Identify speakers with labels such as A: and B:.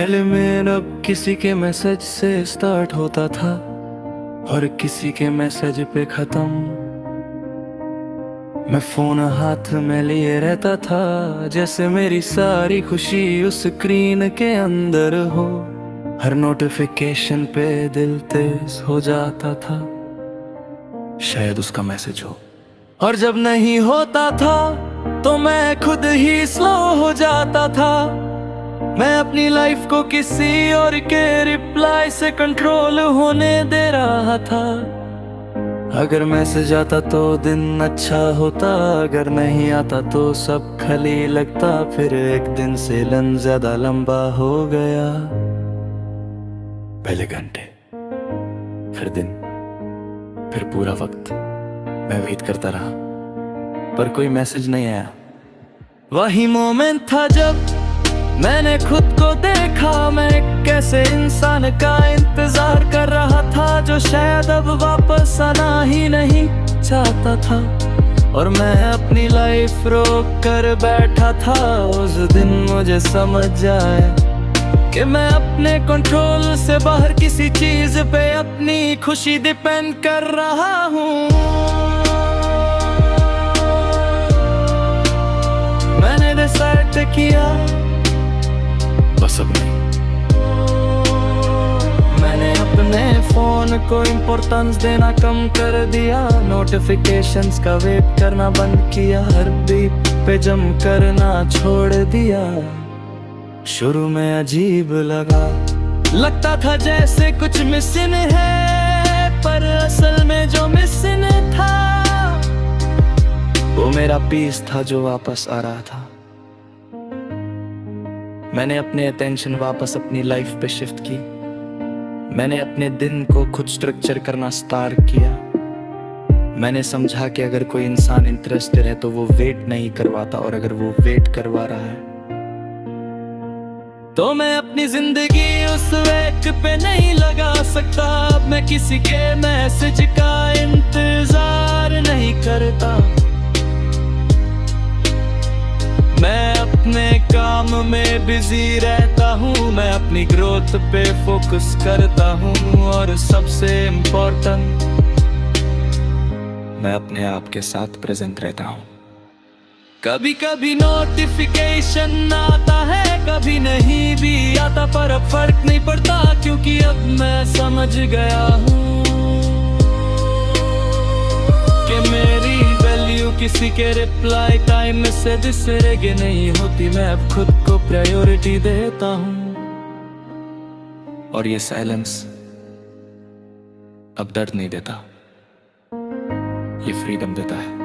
A: पहले मेरा किसी के मैसेज से स्टार्ट होता था और किसी के मैसेज पे खत्म। मैं फोन हाथ में लिए रहता था जैसे मेरी सारी खुशी उस स्क्रीन के अंदर हो। हर नोटिफिकेशन पे दिल तेज हो जाता था, शायद उसका मैसेज हो। और जब नहीं होता था तो मैं खुद ही स्लो हो जाता था। मैं अपनी लाइफ को किसी और के रिप्लाई से कंट्रोल होने दे रहा था। अगर मैसेज आता तो दिन अच्छा होता, अगर नहीं आता तो सब खाली लगता। फिर एक दिन से ज्यादा लंबा हो गया। पहले घंटे, फिर दिन, फिर पूरा वक्त मैं वेट करता रहा, पर कोई मैसेज नहीं आया। वही मोमेंट था जब मैंने खुद को देखा, मैं कैसे इंसान का इंतजार कर रहा था जो शायद अब वापस आना ही नहीं चाहता था। और मैं अपनी लाइफ रोक कर बैठा था। उस दिन मुझे समझ आया कि मैं अपने कंट्रोल से बाहर किसी चीज पे अपनी खुशी डिपेंड कर रहा हूँ। मैंने डिसाइड किया बस अब नहीं। मैंने अपने फोन को इम्पोर्टेंस देना कम कर दिया, नोटिफिकेशंस का वेट करना बंद किया, हर बीप पे जम करना छोड़ दिया। शुरू में अजीब लगता था जैसे कुछ मिसिंग है, पर असल में जो मिसिंग था वो मेरा पीस था जो वापस आ रहा था। मैंने अपने अटेंशन वापस अपनी लाइफ पे शिफ्ट की। मैंने अपने दिन को खुद स्ट्रक्चर करना स्टार्ट किया। मैंने समझा कि अगर कोई इंसान इंटरेस्टेड है तो वो वेट नहीं करवाता, और अगर वो वेट करवा रहा है तो मैं अपनी जिंदगी उस वेट पे नहीं लगा सकता। अब मैं किसी के मैसेज का इंतजार नहीं करता। मैं अपने काम में बिजी रहता हूँ, मैं अपनी ग्रोथ पे फोकस करता हूँ, और सबसे इम्पोर्टेंट मैं अपने आप के साथ प्रेजेंट रहता हूँ। कभी कभी नोटिफिकेशन आता है, कभी नहीं भी आता, पर अब फर्क नहीं पड़ता क्योंकि अब मैं समझ गया हूँ कि मेरी वैल्यू किसी के रिप्लाई टाइम से दिसरेगे नहीं होती। मैं अब खुद को प्रायोरिटी देता हूँ, और ये साइलेंस अब दर्द नहीं देता, ये फ्रीडम देता है।